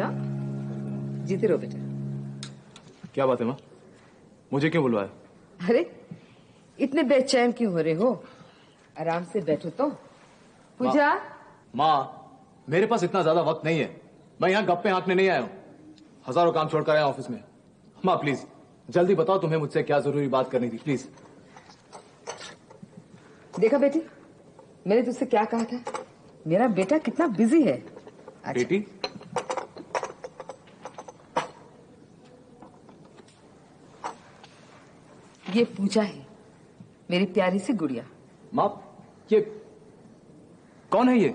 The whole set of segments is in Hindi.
अच्छा, जीते रहो बेटा। क्या बात है माँ, मुझे क्यों बुलवाया? अरे इतने बेचैन क्यों हो रहे हो? आराम से बैठो तो। पूजा। माँ, मेरे पास इतना ज्यादा वक्त नहीं है। मैं यहाँ गप्पे हाँकने नहीं आया हूँ। हजारों काम छोड़कर आया ऑफिस में। माँ प्लीज जल्दी बताओ, तुम्हें मुझसे क्या जरूरी बात करनी थी, प्लीज। देखा बेटी, मैंने तुझसे क्या कहा था? मेरा बेटा कितना बिजी है। अच्छा। बेटी, ये पूजा है, मेरी प्यारी सी गुड़िया। माँ ये कौन है? ये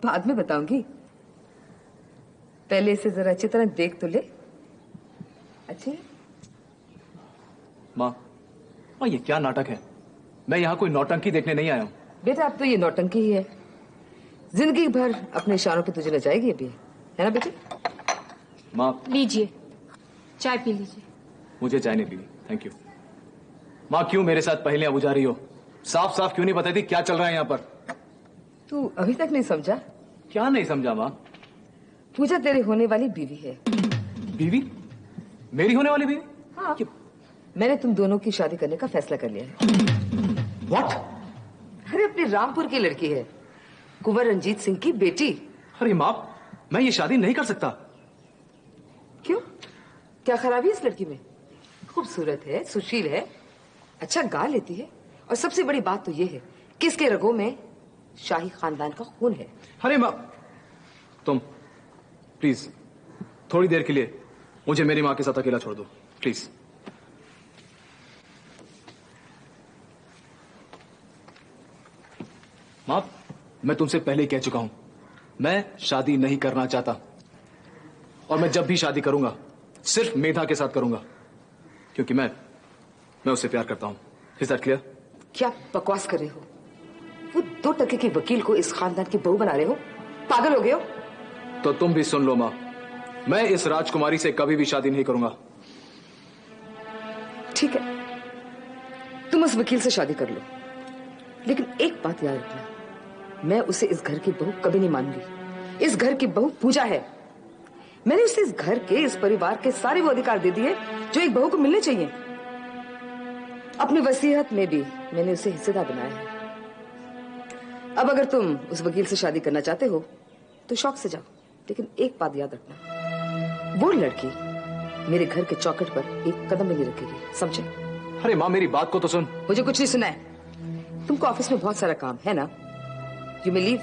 बाद में बताऊंगी, पहले इसे जरा अच्छी तरह देख तो ले। अच्छे। माँ, माँ ये क्या नाटक है? मैं यहाँ कोई नौटंकी देखने नहीं आया हूँ। बेटा अब तो ये नौटंकी ही है, जिंदगी भर अपने इशारों पे तुझे नचाएगी अभी, है ना बेटी? माँ लीजिए, चाय पी लीजिए। मुझे चाय नहीं पीनी, थैंक यू। माँ क्यों मेरे साथ पहेलियां बुझा रही हो? साफ साफ क्यों नहीं बताती क्या चल रहा है यहाँ पर? तू अभी तक नहीं समझा? क्या नहीं समझा माँ? पूजा तेरी होने वाली बीवी है। बीवी? मेरी होने वाली बीवी? हाँ, मैंने तुम दोनों की शादी करने का फैसला कर लिया है। What? अरे अपने रामपुर की लड़की है, कुंवर रंजीत सिंह की बेटी। अरे माँ, मैं ये शादी नहीं कर सकता। क्यों? क्या खराबी है इस लड़की में? खूबसूरत है, सुशील है, अच्छा गा लेती है, और सबसे बड़ी बात तो ये है कि इसके रगों में शाही खानदान का खून है। अरे माँ, तुम प्लीज थोड़ी देर के लिए मुझे मेरी माँ के साथ अकेला छोड़ दो, प्लीज। माँ, मैं तुमसे पहले ही कह चुका हूं, मैं शादी नहीं करना चाहता, और मैं जब भी शादी करूंगा सिर्फ मेधा के साथ करूंगा, क्योंकि मैं उससे प्यार करता हूं। Is that clear? क्या बकवास कर रहे हो? वो 2 टके के वकील को इस खानदान की बहू बना रहे हो? पागल हो गए हो? तो तुम भी सुन लो माँ, मैं इस राजकुमारी से कभी भी शादी नहीं करूंगा। ठीक है, तुम उस वकील से शादी कर लो, लेकिन एक बात याद रखना, मैं उसे इस घर की बहू कभी नहीं मानूंगी। इस घर की बहू पूजा है। मैंने उसे इस घर के, इस परिवार के सारे वो अधिकार दे दिए जो एक बहू को मिलने चाहिए। अपनी वसीयत में भी मैंने उसे हिस्सेदार बनाया है। अब अगर तुम उस वकील से शादी करना चाहते हो तो शौक से जाओ, लेकिन एक बात याद रखना, वो लड़की मेरे घर के चौखट पर एक कदम भी नहीं रखेगी, समझे? अरे माँ, मेरी बात को तो सुन। मुझे कुछ नहीं सुना है। तुमको ऑफिस में बहुत सारा काम है ना? You may leave.